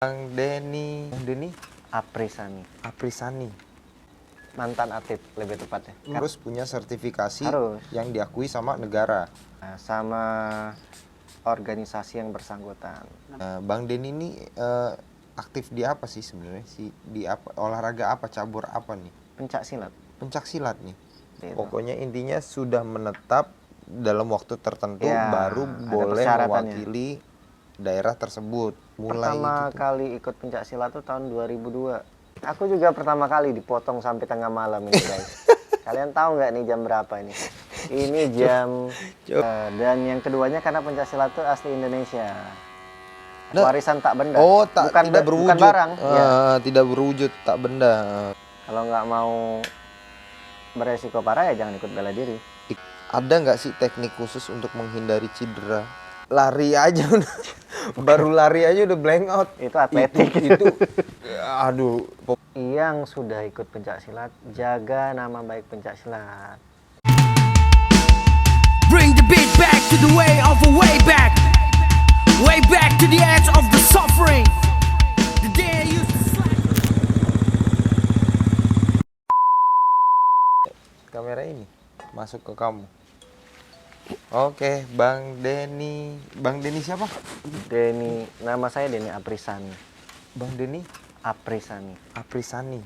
Bang Denny Aprisani, Aprisani mantan atlet lebih tepatnya. harus punya sertifikasi Harus. yang diakui sama negara. Sama organisasi yang bersangkutan. Bang Denny ini aktif di apa sih sebenarnya? Di apa, olahraga apa, cabur apa nih? Pencak silat. Pencak silat nih. Gitu. Pokoknya intinya sudah menetap dalam waktu tertentu Ya, baru ada boleh persyaratannya. mewakili daerah tersebut. Mulai Pertama itu tuh. kali ikut pencak silat tuh tahun 2002. Aku juga pertama kali dipotong sampai tengah malam ini, guys. Kalian tahu nggak nih jam berapa ini? Ini jam dan yang keduanya karena pencak silat itu asli Indonesia. Nah, Warisan tak benda. Oh, bukan tidak berwujud. barang. Ya. Tidak berwujud, tak benda. Kalau nggak mau beresiko parah ya jangan ikut bela diri. Ada nggak sih teknik khusus untuk menghindari cedera? Lari aja udah. Baru lari aja udah blank out. Itu atletik. Itu aduh. Yang sudah ikut pencak silat, jaga nama baik pencak silat. Bring the beat back to the way of a way back to the edge of the suffering. The day I used to slack. Kamera ini masuk ke kamu. Oke, Bang Denny. Bang Denny siapa? Denny, nama saya Denny Aprisani. Bang Denny Aprisani. Aprisani.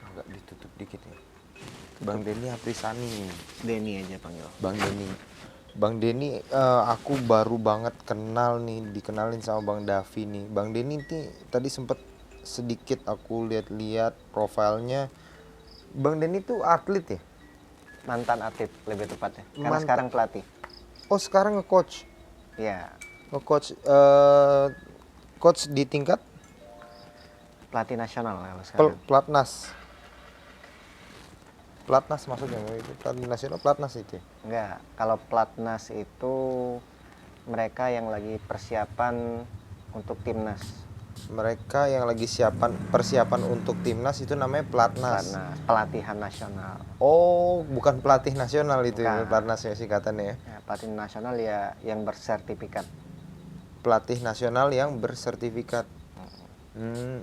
Agak ditutup dikit ya. Bang Denny Aprisani. Denny aja panggil. Bang Denny. Bang Denny, aku baru banget kenal nih, dikenalin sama Bang Davi nih. Bang Denny nih tadi sempet sedikit aku lihat-lihat profilnya. Bang Denny tuh atlet ya? Mantan atlet lebih tepatnya. Karena Mantan. sekarang pelatih. Oh, sekarang nge-coach. Ya, Nge-coach coach di tingkat pelatih nasional kalau sekarang. Platnas. Platnas maksudnya itu pelatih nasional, Platnas itu ya? Enggak, kalau pelatnas itu mereka yang lagi persiapan untuk timnas. Mereka yang lagi persiapan untuk timnas itu namanya Platnas. Pelatnas, pelatihan nasional. Oh, bukan pelatih nasional itu ya, Bukan. Platnas ya singkatannya ya. Ya, pelatih nasional ya yang bersertifikat. Pelatih nasional yang bersertifikat.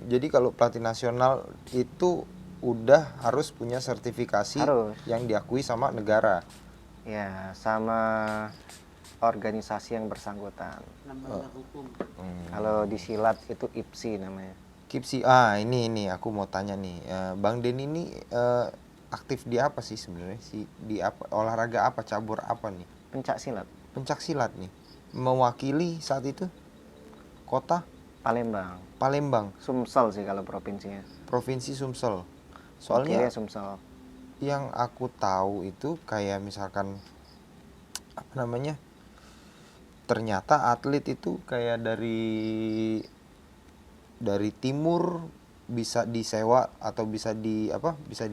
Jadi kalau pelatih nasional itu udah harus punya sertifikasi Harus. yang diakui sama negara. Ya, sama organisasi yang bersangkutan. Kalau di silat itu IPSI namanya. KIPSI. Ini aku mau tanya nih. Bang Denny ini aktif di apa sih sebenarnya? Di apa, olahraga apa, cabur apa nih? Pencak silat. Pencak silat nih. Mewakili saat itu kota Palembang. Palembang, Sumsel sih kalau provinsinya. Provinsi Sumsel. Wakilnya Soalnya Sumsel. yang aku tahu itu kayak misalkan apa namanya? Ternyata atlet itu kayak dari timur bisa disewa atau bisa Bisa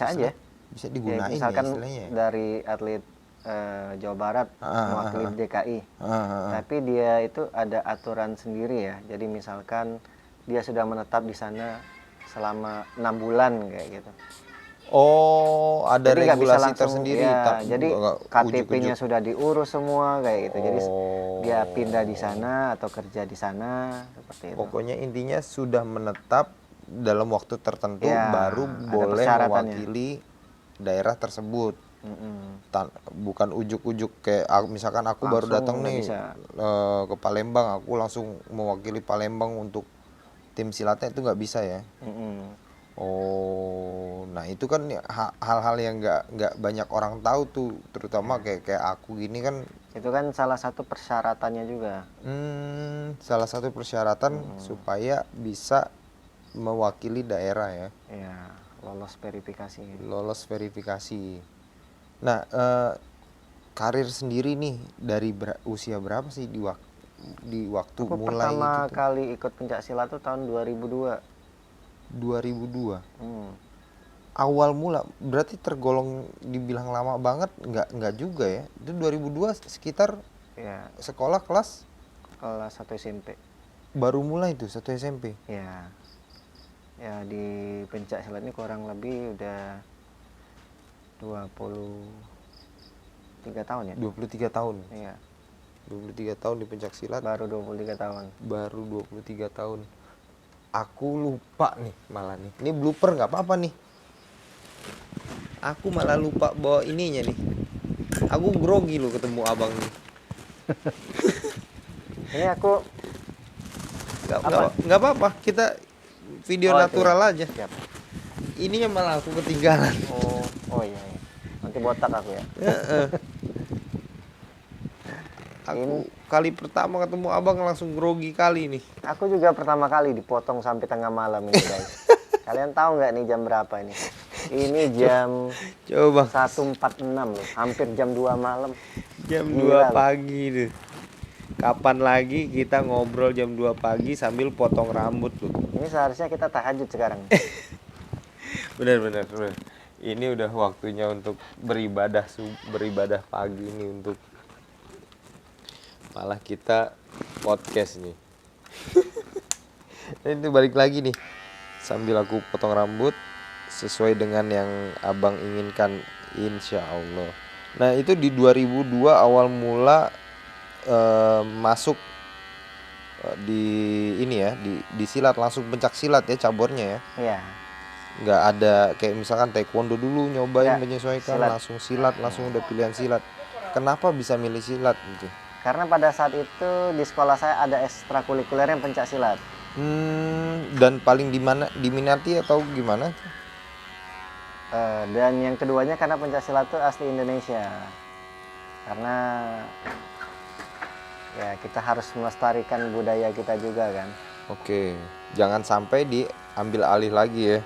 aja. bisa Ya, digunain ya misalkan istilahnya ya. dari atlet Jawa Barat mewakili DKI. Tapi dia itu ada aturan sendiri ya. Jadi misalkan dia sudah menetap di sana selama 6 bulan kayak gitu. Oh, ada Jadi nggak bisa regulasi langsung tersendiri. ya, jadi nggak KTP-nya ujuk-ujuk. sudah diurus semua kayak gitu. Jadi Oh. dia pindah di sana atau kerja di sana seperti itu. Pokoknya intinya sudah menetap dalam waktu tertentu Ya, baru ada boleh persyaratannya. mewakili daerah tersebut. Mm-mm. Bukan ujuk-ujuk kayak misalkan aku baru Langsung datang nggak nih bisa. ke Palembang, aku langsung mewakili Palembang untuk tim silatnya, itu nggak bisa ya. Mm-mm. Oh, nah itu kan hal-hal yang nggak banyak orang tahu tuh, terutama kayak aku gini kan. Itu kan salah satu persyaratannya juga. Salah satu persyaratan supaya bisa mewakili daerah ya, Ya, lolos verifikasi. lolos verifikasi. Nah, karir sendiri nih dari usia berapa sih di waktu Aku mulai pertama itu tuh? kali ikut pencak silat tuh tahun 2002. 2002. Hmm. Awal mula berarti tergolong dibilang lama banget, nggak juga ya. Itu 2002 sekitar Ya, sekolah kelas kelas 1 SMP. baru mulai tuh 1 SMP. Ya. Ya di pencak silat ini kurang lebih udah 23 tahun ya. 23 tahun. Iya. 23 tahun di pencak silat. Baru 23 tahun. Baru 23 tahun. Aku lupa nih malah nih. Ini blooper nggak apa-apa nih. Aku malah lupa bawa ininya nih. Aku grogi loh ketemu abang nih. Ini aku Nggak apa-apa. Kita video Oh, itu natural ya. aja. Siap. Ininya malah aku ketinggalan. Oh iya, iya. Nanti botak aku ya. Heeh. Aku kali pertama ketemu abang langsung grogi kali nih. Aku juga pertama kali dipotong sampai tengah malam ini guys. Kalian tahu nggak nih jam berapa ini? Ini jam Coba 1.46 loh, hampir jam 2 malam. jam Gila 2 loh. pagi tuh. Kapan lagi kita ngobrol jam 2 pagi sambil potong rambut loh. Ini seharusnya kita tahajud sekarang. Benar. Ini udah waktunya untuk beribadah beribadah pagi ini untuk malah kita podcast nih. Ini balik lagi nih. Sambil aku potong rambut sesuai dengan yang abang inginkan, insya Allah. Nah itu di 2002 awal mula masuk di ini ya, di silat, langsung pencak silat ya cabornya ya. Iya. Nggak ada kayak misalkan taekwondo dulu nyobain Nggak, menyesuaikan, silat. langsung silat, langsung udah pilihan silat. Kenapa bisa milih silat gitu? Karena pada saat itu di sekolah saya ada ekstrakurikuler yang pencak silat. Dan paling diminati atau gimana? Dan yang keduanya karena pencak silat itu asli Indonesia. Karena ya kita harus melestarikan budaya kita juga kan. Oke, jangan sampai diambil alih lagi ya.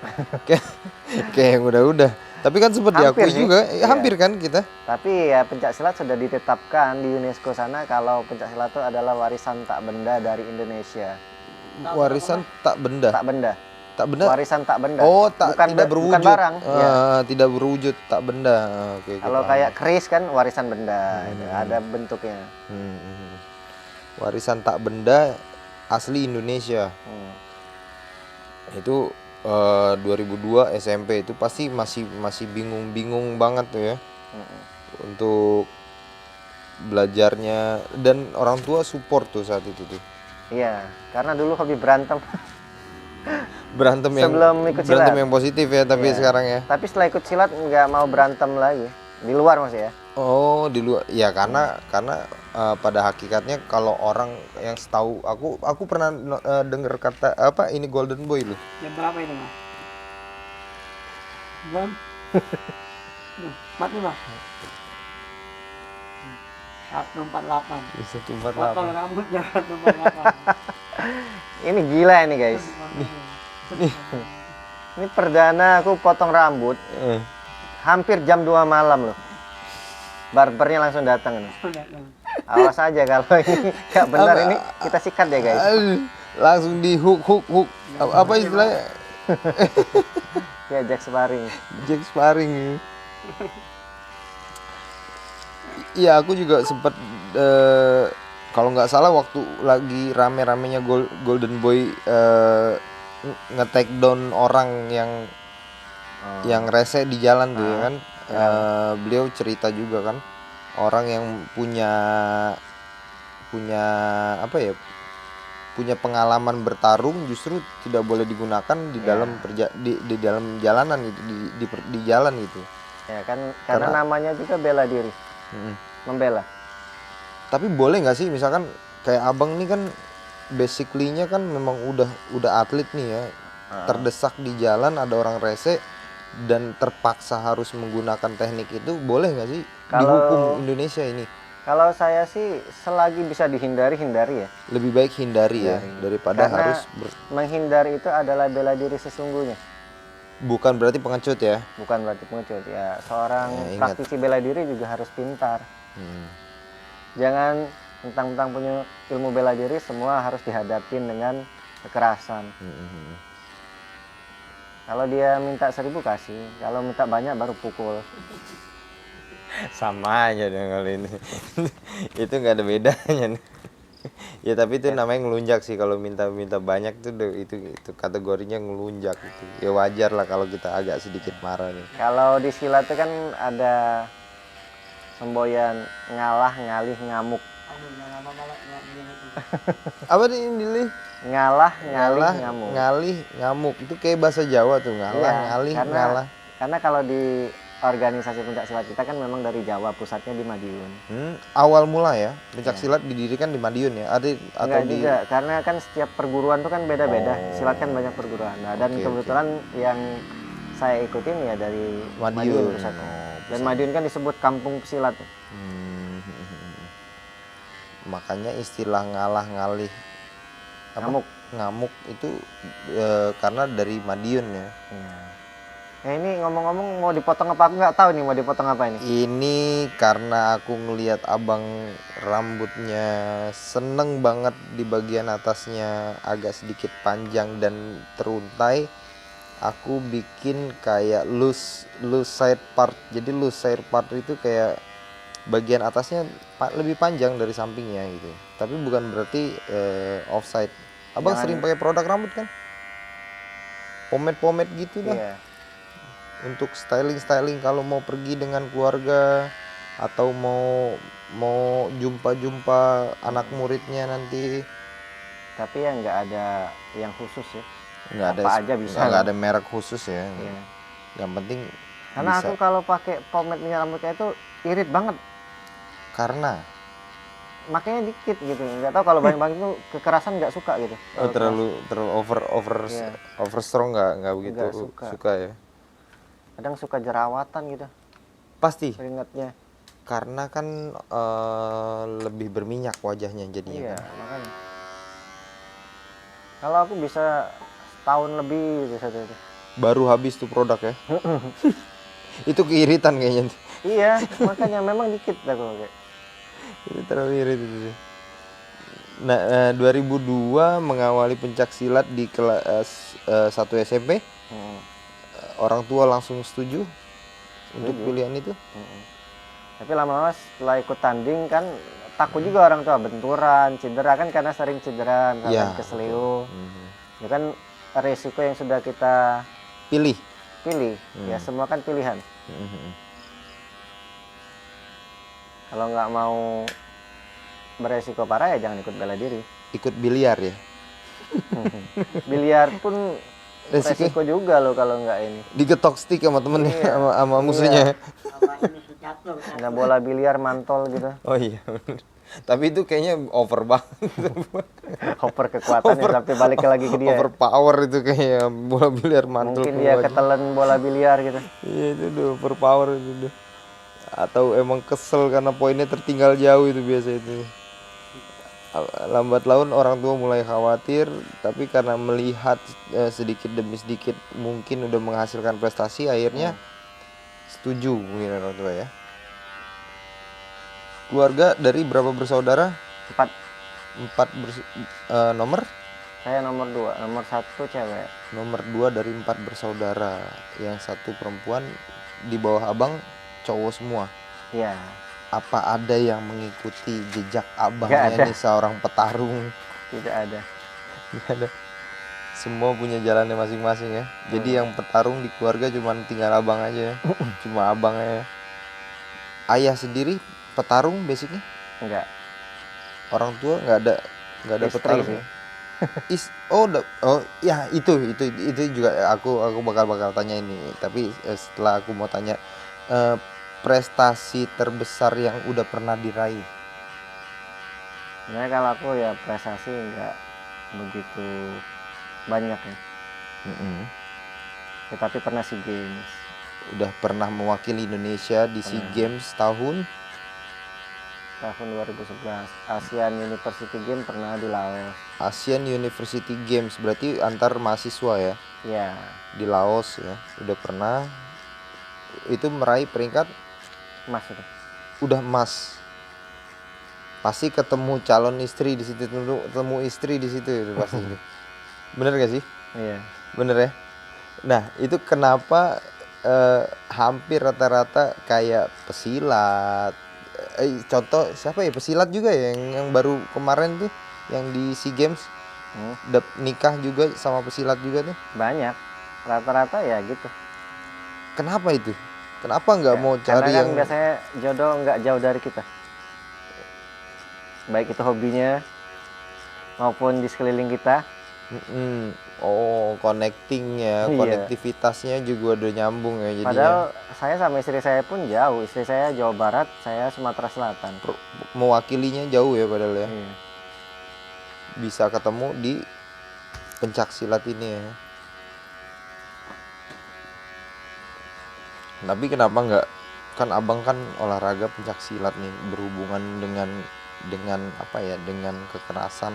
Kayak yang udah. Tapi kan sempat Hampir diakui sih. juga, Iya. hampir kan kita. Tapi ya pencak silat sudah ditetapkan di UNESCO sana kalau pencak silat itu adalah warisan tak benda dari Indonesia. Warisan tak benda. Tak benda. Tak benda. Warisan tak benda. Oh, tidak bukan berwujud. barang. Ya. Tidak berwujud, tak benda. Oke. Kalau kita- kayak keris kan warisan benda, itu ada bentuknya. Hmm. Warisan tak benda asli Indonesia. Hmm. Itu 2002 SMP itu pasti masih bingung banget tuh ya Mm-mm. untuk belajarnya, dan orang tua support tuh saat itu tuh. Iya, karena dulu hobi berantem. Berantem Sebelum ikut silat. yang positif ya, tapi Iya. sekarang ya. Tapi setelah ikut silat nggak mau berantem lagi. Di luar maksudnya ya. Oh, di luar ya, karena pada hakikatnya kalau orang yang setahu aku pernah dengar kata apa ini golden boy loh. Jam berapa ini mas? Jam 45. 148. 148. Potong rambut jam 148. Ini gila ini guys. Ini perdana aku potong rambut hampir jam 2 malam loh. Barbernya langsung datang nih. Awas aja kalau ini nggak benar ini kita sikat ya guys. Langsung di hook. Apa istilahnya? Ya Jack sparring. Jack sparring. Iya, aku juga sempat kalau nggak salah waktu lagi rame-ramenya Golden Boy nge-take down orang yang rese di jalan tuh ya kan. Beliau cerita juga kan, orang yang punya apa ya, punya pengalaman bertarung justru tidak boleh digunakan di dalam di dalam jalanan gitu, di jalan gitu. Ya kan karena namanya juga bela diri. Membela. Tapi boleh nggak sih misalkan kayak abang nih kan basically-nya kan memang udah atlet nih ya, terdesak di jalan ada orang rese dan terpaksa harus menggunakan teknik itu, boleh nggak sih di hukum Indonesia ini? Kalau saya sih selagi bisa dihindari hindari ya. Lebih baik hindari ya daripada Karena harus menghindari itu adalah bela diri sesungguhnya. bukan berarti pengecut ya. Bukan berarti pengecut ya. Seorang Ya, ingat. praktisi bela diri juga harus pintar. Jangan mentang-mentang punya ilmu bela diri semua harus dihadapin dengan kekerasan. Kalau dia minta 1000 kasih, kalau minta banyak baru pukul. Sama aja dong kalau ini. Itu nggak ada bedanya. Ya tapi itu namanya ngelunjak sih, kalau minta banyak tuh itu kategorinya ngelunjak itu. Ya wajar lah kalau kita agak sedikit marah nih. Kalau di silat itu kan ada semboyan ngalah, ngalih, ngamuk. kalau nggak begini tuh. Apa nih ini? Ngalah, ngalih, Ngalah, ngamuk. ngalih, ngamuk. Itu kayak bahasa Jawa tuh, ngalah, Iya, ngalih, karena ngalah. karena kalau di organisasi pencak silat kita kan memang dari Jawa, pusatnya di Madiun. Awal mula ya, pencak Iya. silat didirikan di Madiun ya. Ada atau Enggak di juga, karena kan setiap perguruan tuh kan beda-beda. Oh. Silat kan banyak perguruan. Nah, dan Oke, kebetulan yang saya ikutin ya dari Madiun. pusatnya. Oh, Dan pusat. Madiun kan disebut kampung pesilat. Hmm. Makanya istilah ngalah, ngalih, apa? Ngamuk. Ngamuk itu karena dari Madiun ya. Iya. Ya ini ngomong-ngomong mau dipotong apa, aku nggak tahu nih mau dipotong apa ini. Ini karena aku ngelihat abang rambutnya seneng banget di bagian atasnya agak sedikit panjang dan teruntai. Aku bikin kayak loose side part. Jadi loose side part itu kayak bagian atasnya lebih panjang dari sampingnya gitu. Tapi bukan berarti offside. Abang Jangan- sering pakai produk rambut kan? Pomade gitu dah. Iya. Untuk styling kalau mau pergi dengan keluarga atau mau jumpa anak muridnya nanti. Tapi ya nggak ada yang khusus ya. Nggak ada Apa aja bisa. nggak ada merek khusus ya. Iya. Yang penting Karena bisa. aku kalau pakai pomade minyak rambut kayak itu irit banget. Karena Makanya dikit gitu. Nggak tahu kalau banyak-banyak itu kekerasan nggak suka gitu. terlalu over Iya. over strong nggak begitu Nggak suka. ya. Kadang suka jerawatan gitu Pasti keringatnya. karena kan lebih berminyak wajahnya jadinya Iya, kan. makanya. Kalau aku bisa setahun lebih gitu satu itu. Baru habis tuh produk ya. Itu keiritan kayaknya. Iya, makanya memang dikit aku pakai. Itu terlalu irit itu sih. Nah, 2002 mengawali pencak silat di kelas 1 SMP. Orang tua langsung setuju untuk pilihan itu. Tapi lama-lama setelah ikut tanding kan takut juga orang tua, benturan, cedera kan karena sering cedera, misalkan Iya, keselio. Itu kan resiko yang sudah kita Pilih. pilih. Ya semua kan pilihan. Kalau nggak mau beresiko parah ya jangan ikut bela diri. Ikut biliar ya. Biliar pun Resiko resiko juga loh kalau nggak ini. digetok stick sama temennya Iya. sama musuhnya. Sama ini si jatuh kan. Nggak bola biliar mantol gitu. Oh iya bener. Tapi itu kayaknya over banget. Hoper kekuatannya sampai balik lagi ke dia. Overpower itu kayaknya bola biliar mantul Mungkin ke dia wajah. ketelan bola biliar gitu. Iya itu udah overpower itu udah. Atau emang kesel karena poinnya tertinggal jauh itu biasa itu. Lambat laun orang tua mulai khawatir, tapi karena melihat sedikit demi sedikit mungkin udah menghasilkan prestasi, akhirnya setuju mungkin orang tua ya. Keluarga dari berapa bersaudara? 4. 4 nomor? Saya nomor 2, nomor 1 cewek. Nomor 2 dari 4 bersaudara. Yang 1 perempuan, di bawah abang cowok semua. Iya. Apa ada yang mengikuti jejak Nggak abangnya ada. nih seorang petarung? Tidak ada. Nggak ada. Semua punya jalannya masing-masing ya. Jadi yang petarung di keluarga cuma tinggal abang aja ya. Cuma abangnya ya. Ayah sendiri petarung basicnya? Enggak. Orang tua nggak ada Istri petarung sih. ya? Oh ya itu juga aku bakal tanya ini. Tapi setelah aku mau tanya prestasi terbesar yang udah pernah diraih. Sebenarnya kalau aku ya prestasi enggak begitu banyak ya. Tetapi pernah SEA Games. Udah pernah mewakili Indonesia di SEA Games tahun Tahun 2011. ASEAN University Games pernah di Laos. Asian University Games, berarti antar mahasiswa ya, Ya. di Laos ya. Udah pernah itu meraih peringkat Mas itu. udah emas. Pasti ketemu calon istri di situ, ketemu istri di situ itu pasti. Bener gak sih? Iya. Bener ya. Nah itu kenapa hampir rata-rata kayak pesilat. Contoh siapa ya, pesilat juga ya yang baru kemarin tuh yang di SEA Games nikah juga sama pesilat juga tuh. Banyak. Rata-rata ya gitu. Kenapa itu? Kenapa nggak mau Karena cari kan yang biasanya jodoh nggak jauh dari kita. baik itu hobinya maupun di sekeliling kita. Oh, connectingnya, Iya. konektivitasnya juga udah nyambung ya jadinya. Padahal saya sama istri saya pun jauh. Istri saya Jawa Barat, saya Sumatera Selatan. Mewakilinya jauh ya padahal ya. Iya. Bisa ketemu di pencaksilat ini ya. Tapi kenapa nggak, kan abang kan olahraga pencaksilat nih, berhubungan dengan apa ya, dengan kekerasan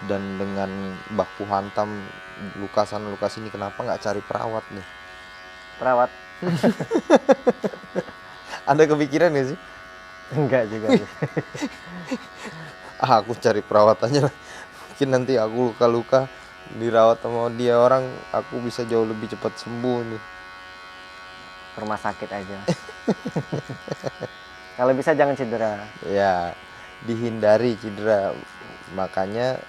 dan dengan baku hantam lukasan ini, kenapa nggak cari perawat nih? Perawat? Ada kepikiran nggak sih? Enggak juga sih. Aku cari perawat aja lah. Mungkin nanti aku luka-luka dirawat sama dia orang, aku bisa jauh lebih cepat sembuh nih. Rumah sakit aja. Kalau bisa jangan cedera. Ya, dihindari cedera. Makanya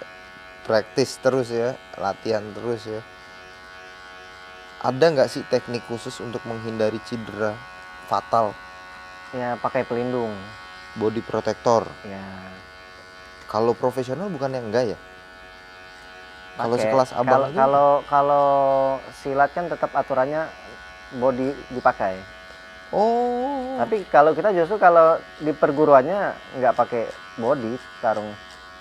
praktis terus ya, latihan terus ya. Ada nggak sih teknik khusus untuk menghindari cedera fatal? Ya pakai pelindung. Body protector. Ya. Kalau profesional bukannya enggak ya? Kalau pakai. sekelas abang itu? Kalau silat kan tetap aturannya body dipakai. Oh. Tapi kalau kita justru kalau di perguruannya nggak pakai body tarung.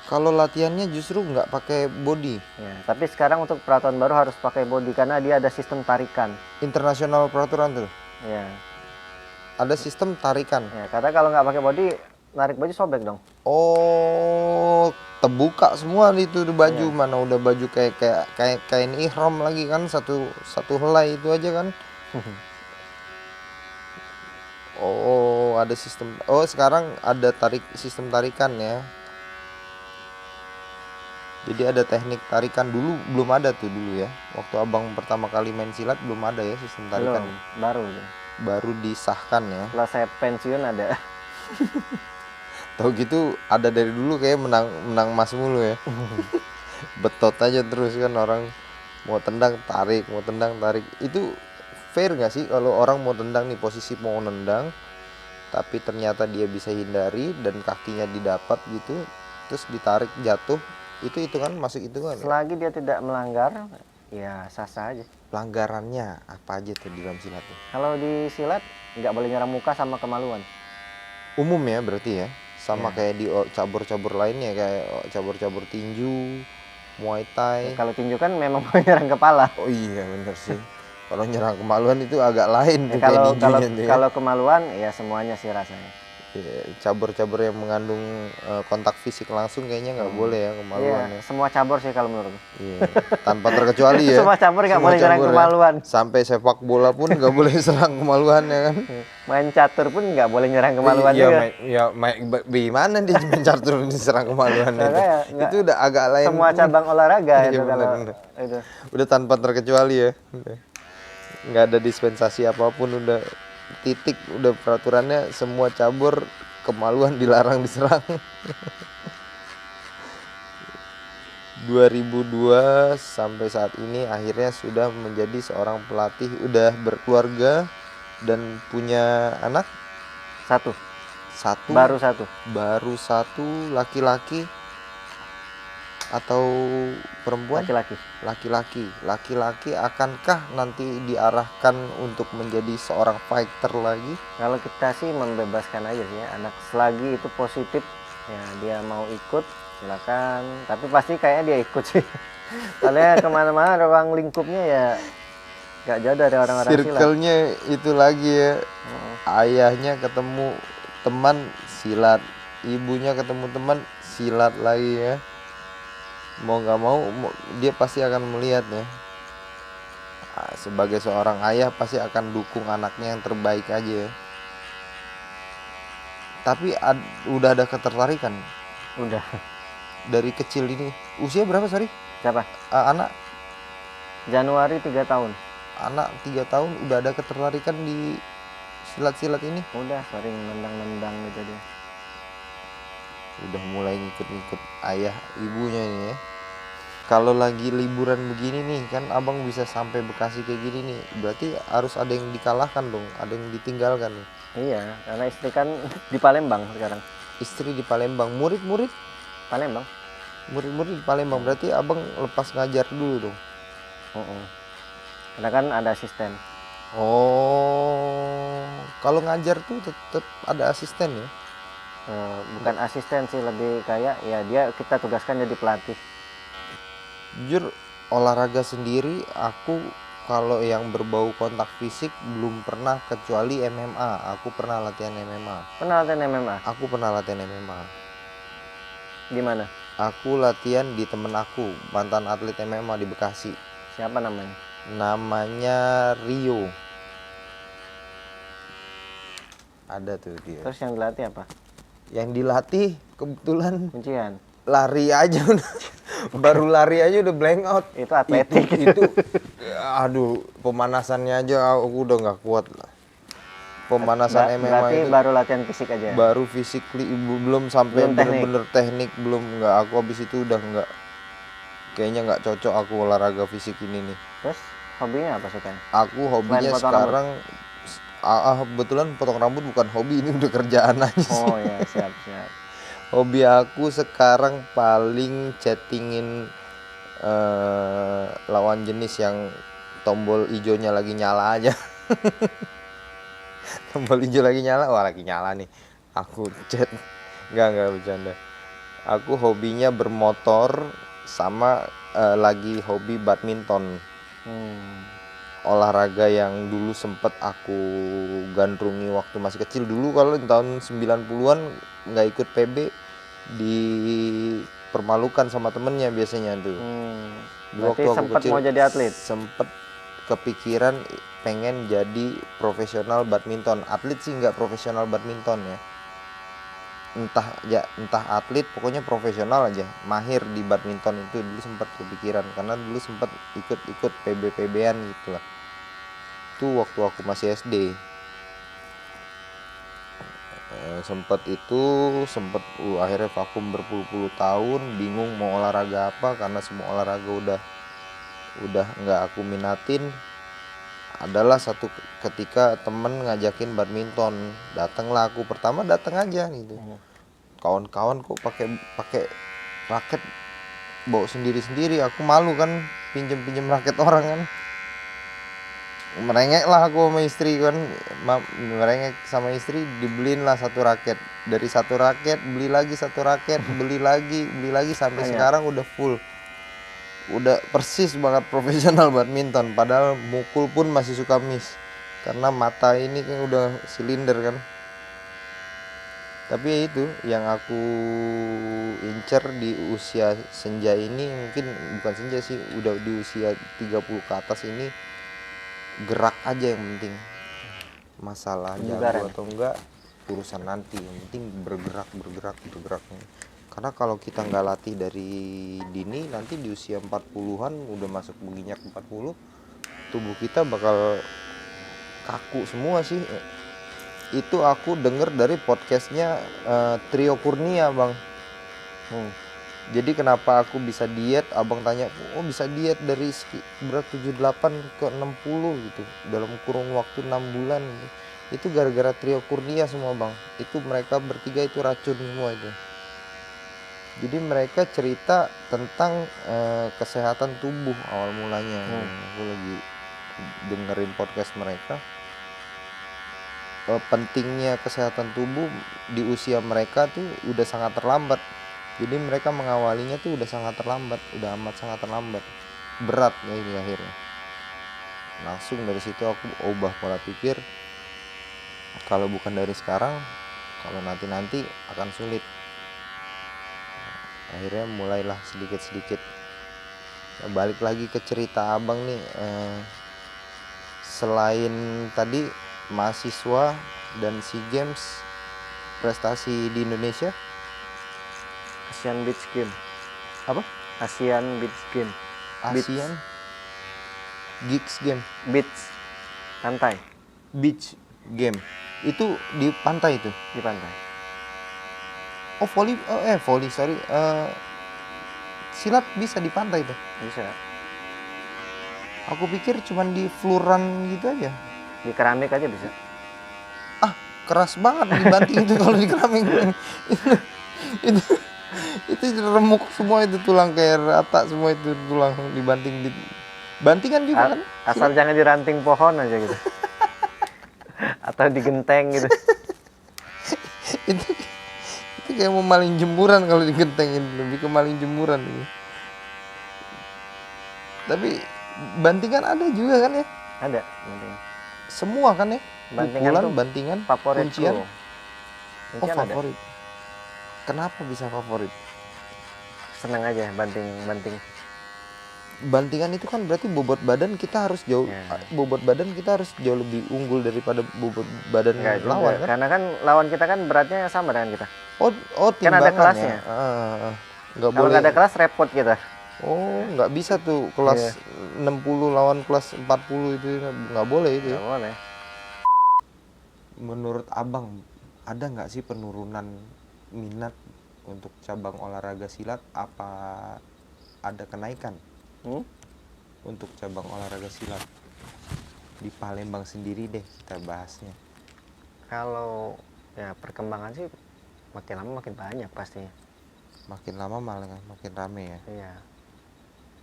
Kalau latihannya justru nggak pakai body. Ya, tapi sekarang untuk peraturan baru harus pakai body karena dia ada sistem tarikan. Internasional peraturan tuh. Ya. Ada sistem tarikan. Ya, karena kalau nggak pakai body narik baju sobek dong. Oh, terbuka semua itu di baju. Iya. Mana udah baju kayak kain ihram lagi kan, satu helai itu aja kan. Oh, ada sistem. Oh, sekarang ada sistem tarikan ya. Jadi ada teknik tarikan, dulu belum ada tuh dulu ya. Waktu abang pertama kali main silat belum ada ya sistem tarikan. Belum, baru. Baru disahkan ya. Setelah saya pensiun ada. Tahu gitu ada dari dulu kayak menang emas mulu ya. Betot aja terus kan, orang mau tendang tarik, mau tendang tarik. Itu fair nggak sih kalau orang mau tendang nih, posisi mau nendang tapi ternyata dia bisa hindari dan kakinya didapat gitu, terus ditarik jatuh, itu kan masuk itu kan? Selagi dia tidak melanggar, ya sah-sah aja. Pelanggarannya apa aja tuh di dalam silat tuh? Kalau di silat nggak boleh nyerang muka sama kemaluan. Umum ya berarti ya, sama Ya. kayak di cabur-cabur lainnya, kayak cabur-cabur tinju, Muay Thai. Kalau tinju kan memang mau nyerang kepala. Oh iya bener sih. Kalau nyerang kemaluan itu agak lain tuh, kayak Kalau ninjunya tuh ya. kalau kemaluan ya semuanya sih rasanya. Iya, cabur-cabur yang mengandung kontak fisik langsung kayaknya nggak boleh ya, kemaluan Iya, ya. semua cabur sih kalau menurutku. Iya, tanpa terkecuali ya. Semua cabur nggak Semua boleh nyerang cabur ya. kemaluan. Sampai sepak bola pun nggak boleh serang kemaluan ya kan. Main catur pun nggak boleh nyerang kemaluan Iya, juga. gimana dia main catur diserang kemaluan itu? Makanya, nggak- Itu udah agak lain. Semua cabang olahraga Iya, itu bener, kalau bener. itu. Udah tanpa terkecuali ya. Udah. Nggak ada dispensasi apapun, udah titik, udah peraturannya semua cabur kemaluan dilarang diserang. 2002 sampai saat ini akhirnya sudah menjadi seorang pelatih, udah berkeluarga dan punya anak Satu, satu. baru satu, Laki-laki atau perempuan? laki-laki. Akankah nanti diarahkan untuk menjadi seorang fighter lagi? Kalau kita sih membebaskan aja sih ya, anak selagi itu positif ya dia mau ikut silakan. Tapi pasti kayaknya dia ikut sih. Soalnya kemana-mana ruang lingkupnya ya nggak jauh dari orang-orang silat. Circle-nya itu lagi ya. Ayahnya ketemu teman silat, ibunya ketemu teman silat lagi ya. Mau nggak mau dia pasti akan melihat ya. Sebagai seorang ayah pasti akan dukung anaknya yang terbaik aja ya. Tapi udah ada ketertarikan Udah. dari kecil ini. Usia berapa sorry? Siapa? Anak Januari 3 tahun. anak 3 tahun udah ada ketertarikan di silat-silat ini. Udah sering nendang-nendang gitu dia. Udah mulai ngikut-ngikut ayah ibunya ini ya. Kalau lagi liburan begini nih kan abang bisa sampai Bekasi kayak gini nih, berarti harus ada yang dikalahkan dong, ada yang ditinggalkan nih. Iya, karena istri kan di Palembang sekarang. istri di Palembang. Murid-murid Palembang. di Palembang. Berarti abang lepas ngajar dulu dong. Mm-mm. Karena kan ada asisten. Oh, kalau ngajar tuh tetap ada asisten ya? Bukan asisten sih, lebih kayak ya dia kita tugaskan jadi pelatih. Jujur olahraga sendiri aku kalau yang berbau kontak fisik belum pernah kecuali MMA. Aku pernah latihan MMA. Pernah latihan MMA? Aku pernah latihan MMA. Di mana? Aku latihan di temen aku, mantan atlet MMA di Bekasi. Siapa namanya? Namanya Rio. Ada tuh dia. Terus yang dilatih apa? Yang dilatih kebetulan Kuncian. lari aja udah. Baru lari aja udah blank out. Itu atletik. Itu aduh, pemanasannya aja aku udah nggak kuat lah. Pemanasan MMA Berarti itu baru latihan fisik aja. baru physically, belum sampai Belum teknik. bener-bener teknik, belum. Nggak, aku habis itu udah nggak, kayaknya nggak cocok aku olahraga fisik ini nih. Terus hobinya apa sukanya? Aku hobinya Selain potong sekarang kebetulan potong rambut bukan hobi, ini udah kerjaan aja sih. Oh ya, siap. Hobi aku sekarang paling chattingin lawan jenis yang tombol hijaunya lagi nyala aja. Tombol hijau lagi nyala, wah lagi nyala nih. Aku chat. Enggak bercanda. Aku hobinya bermotor sama lagi hobi badminton. Olahraga yang dulu sempet aku gandrungi waktu masih kecil. Dulu kalau di tahun 90-an nggak ikut PB, dipermalukan sama temennya biasanya tuh. Berarti sempat mau jadi atlet? Sempet kepikiran pengen jadi profesional badminton. Atlet sih nggak profesional badminton ya. Entah atlet, pokoknya profesional aja, mahir di badminton itu dulu sempat kepikiran karena dulu sempat ikut PB-PB-an gitu lah. Itu waktu aku masih SD. Sempat akhirnya vakum berpuluh-puluh tahun, bingung mau olahraga apa karena semua olahraga udah nggak aku minatin. Adalah satu ketika temen ngajakin badminton, datanglah aku. Pertama datang aja gitu. Kawan-kawan kok pakai raket bawa sendiri-sendiri, aku malu kan pinjem raket orang kan. Merengek lah aku sama istri kan, merengek sama istri, dibeliin lah satu raket. Dari satu raket beli lagi satu raket, beli lagi sampai sekarang udah full. Udah persis banget profesional badminton, padahal mukul pun masih suka miss karena mata ini kan udah silinder kan. Tapi ya itu yang aku incer di usia senja ini, mungkin bukan senja sih, udah di usia 30 ke atas ini, gerak aja yang penting. Masalah jago atau enggak urusan nanti, yang penting bergerak. Karena kalau kita nggak latih dari dini, nanti di usia 40-an udah masuk menginjak 40, tubuh kita bakal kaku semua sih. Itu aku denger dari podcastnya Trio Kurnia bang. Jadi kenapa aku bisa diet, abang tanya, oh bisa diet dari berat 78 ke 60 gitu dalam kurun waktu 6 bulan gitu. Itu gara-gara Trio Kurnia semua bang. Itu mereka bertiga itu racun semua itu. Jadi mereka cerita tentang kesehatan tubuh awal mulanya. Aku lagi dengerin podcast mereka. Pentingnya kesehatan tubuh di usia mereka tuh udah sangat terlambat. Jadi mereka mengawalinya tuh udah sangat terlambat, udah amat sangat terlambat. Berat ya ini akhirnya. Langsung dari situ aku ubah pola pikir. Kalau bukan dari sekarang, kalau nanti akan sulit. Akhirnya mulailah sedikit-sedikit. Balik lagi ke cerita abang nih. Selain tadi mahasiswa dan SEA Games, prestasi di Indonesia, Asian Beach Game. apa? Asian Beach Game. ASEAN Gigs Game, Beach. Pantai. Beach Game. Itu di pantai itu. Di pantai. Oh, volley, sorry. Silat bisa di pantai tuh. Bisa. Aku pikir cuman di fluran gitu aja. Di keramik aja bisa. keras banget dibanting itu kalau di keramik. itu itu remuk semua, itu tulang kayak rata semua, itu tulang dibanting di bantingan juga kan. Asal jangan di ranting pohon aja gitu. Atau di genteng gitu. itu itu kayak mau maling jemuran kalau digentengin, lebih ke maling jemuran ini. Tapi bantingan ada juga kan ya, Ada banting. semua kan ya, Bantingan pukulan, tuh bantingan, Favoritku. kuncian. Oh, Kuncian ada. favorit. Kenapa bisa favorit? Seneng aja banting. Bantingan itu kan berarti bobot badan kita harus jauh, Ya. bobot badan kita harus jauh lebih unggul daripada bobot badan Enggak juga, lawan kan? karena kan lawan kita kan beratnya sama dengan kita. Oh, Kan ada timbangan kelasnya. ya. Nggak Kalau boleh. nggak ada kelas repot kita. Oh, nggak bisa tuh kelas 60 lawan kelas 40 itu nggak boleh itu ya. Nggak boleh. Menurut abang, ada nggak sih penurunan minat untuk cabang olahraga silat? Apa ada kenaikan untuk cabang olahraga silat di Palembang sendiri deh, kita bahasnya. Kalau ya perkembangan sih makin lama makin banyak pastinya. Makin lama malah makin rame ya, Iya.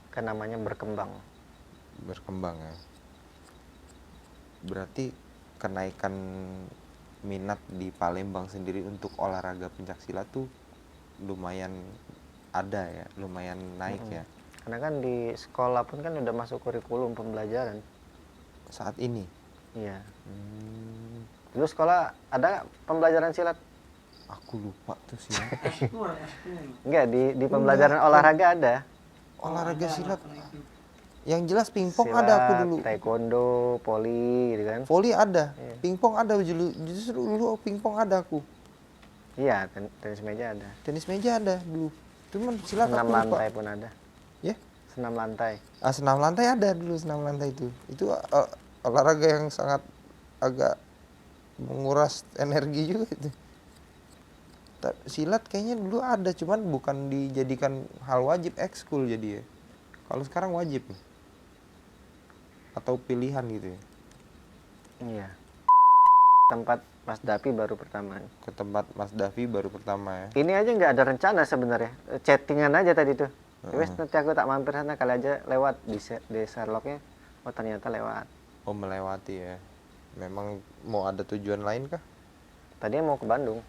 Kan namanya berkembang. berkembang ya. Berarti kenaikan minat di Palembang sendiri untuk olahraga pencak silat tuh lumayan ada ya, lumayan naik ya Karena kan di sekolah pun kan udah masuk kurikulum pembelajaran. saat ini. Iya. Hmm, Dulu sekolah ada nggak pembelajaran silat? aku lupa tuh sih. Eskul. Enggak, di pembelajaran olahraga ada. Olahraga silat. Yang jelas pingpong ada aku dulu. Taekwondo, poli gitu kan. Voli ada, Iya. pingpong ada justru dulu pingpong ada aku. Iya, tenis meja ada. Tenis meja ada dulu. Cuman silat Senam aku lupa. lantai pun ada. Ya? Senam lantai. Senam lantai ada dulu, senam lantai itu. Itu olahraga yang sangat agak menguras energi juga itu. Silat kayaknya dulu ada, cuman bukan dijadikan hal wajib, ekskul jadi ya. Kalau sekarang wajib nih. Atau pilihan gitu ya. Iya. Tempat Mas Davi baru pertama. Ke tempat Mas Davi baru pertama ya. Ini aja nggak ada rencana sebenarnya. Chattingan aja tadi tuh. Wes nanti aku tak mampir sana kali aja lewat di Sherlocknya. Oh ternyata lewat. Oh, melewati ya. Memang mau ada tujuan lain kah? Tadinya mau ke Bandung.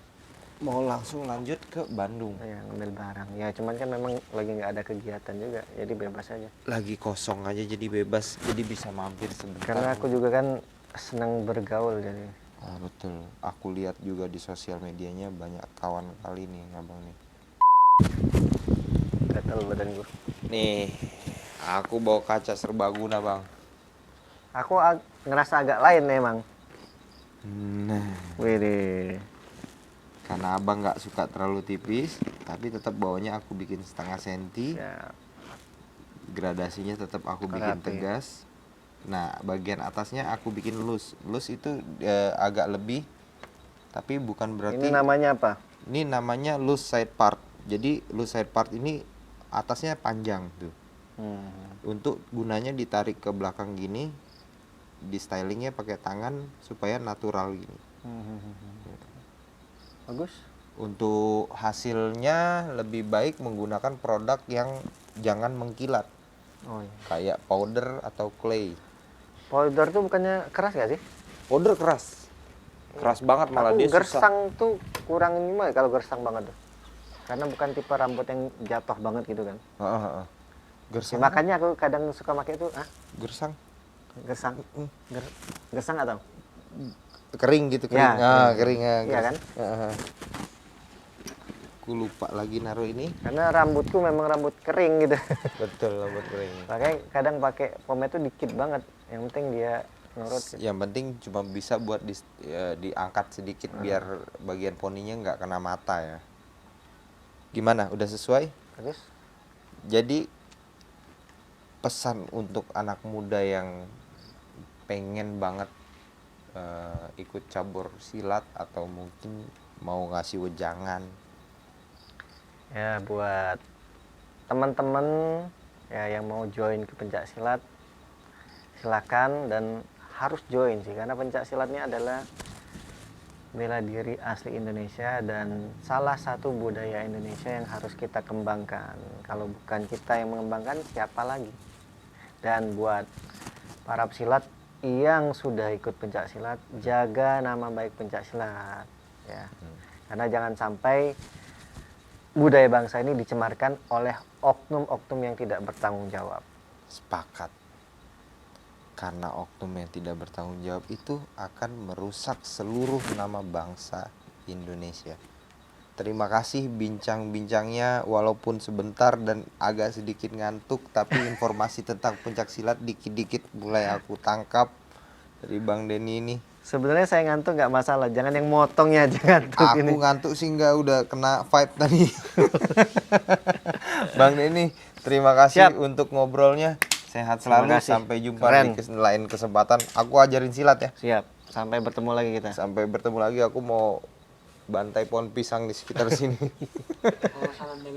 Mau langsung lanjut ke Bandung. Ya ngambil barang. Ya cuman kan memang lagi nggak ada kegiatan juga. Jadi bebas aja. Lagi kosong aja jadi bebas, jadi bisa mampir sebentar. Karena aku juga kan senang bergaul jadi. Betul. Aku lihat juga di sosial medianya banyak kawan kali nih abang nih. Gatel badan gue. Nih, aku bawa kaca serbaguna bang. Aku ngerasa agak lain memang. Nah, Wih, karena abang nggak suka terlalu tipis, tapi tetap bawahnya aku bikin setengah senti. ya Gradasinya tetap aku bikin rapi. tegas. Nah, bagian atasnya aku bikin loose. Loose itu agak lebih, tapi bukan berarti. Ini namanya apa? Ini namanya loose side part. Jadi loose side part ini atasnya panjang tuh. Untuk gunanya ditarik ke belakang gini, di stylingnya pakai tangan supaya natural gini. Bagus. Untuk hasilnya lebih baik menggunakan produk yang jangan mengkilat, Oh iya. kayak powder atau clay. Powder tuh bukannya keras gak sih? Powder keras, keras banget malah Aku dia susah. gersang tuh kurang ini mah kalau gersang banget tuh. Karena bukan tipe rambut yang jatuh banget gitu kan. Heeh. Ya, Gersang, makanya aku kadang suka pakai itu, gersang, gersang. Gersang atau? kering gitu, Ya, kering. kering. Kering ya. Iya kan? Aku lupa lagi naruh ini. Karena rambutku memang rambut kering gitu. Betul, rambut kering. Makanya kadang pakai pomade tuh dikit banget. Yang penting dia nurut. Gitu. Yang penting cuma bisa buat diangkat sedikit biar bagian poninya nggak kena mata ya. Gimana? Udah sesuai? Bagus. Jadi pesan untuk anak muda yang pengen banget ikut cabur silat atau mungkin mau ngasih wejangan. Ya buat teman-teman ya yang mau join ke pencak silat, silakan dan harus join sih karena pencak silat ini adalah bela diri asli Indonesia dan salah satu budaya Indonesia yang harus kita kembangkan. Kalau bukan kita yang mengembangkan, siapa lagi? Dan buat para pesilat yang sudah ikut pencak silat, jaga nama baik pencak silat, ya. Karena jangan sampai budaya bangsa ini dicemarkan oleh oknum-oknum yang tidak bertanggung jawab. Sepakat. Karena oknum yang tidak bertanggung jawab itu akan merusak seluruh nama bangsa Indonesia. Terima kasih bincang-bincangnya, walaupun sebentar dan agak sedikit ngantuk, tapi informasi tentang pencak silat dikit-dikit mulai aku tangkap dari Bang Denny ini. Sebenarnya saya ngantuk nggak masalah, jangan yang motongnya aja ngantuk Aku ini. ngantuk sih nggak, udah kena vibe tadi. Bang Denny, terima kasih Siap. untuk ngobrolnya. Sehat selalu, Terima kasih. sampai jumpa Keren. di lain kesempatan. Aku ajarin silat ya. Siap, sampai bertemu lagi kita. Sampai bertemu lagi, aku mau bantai pohon pisang di sekitar sini. Oh, salam dari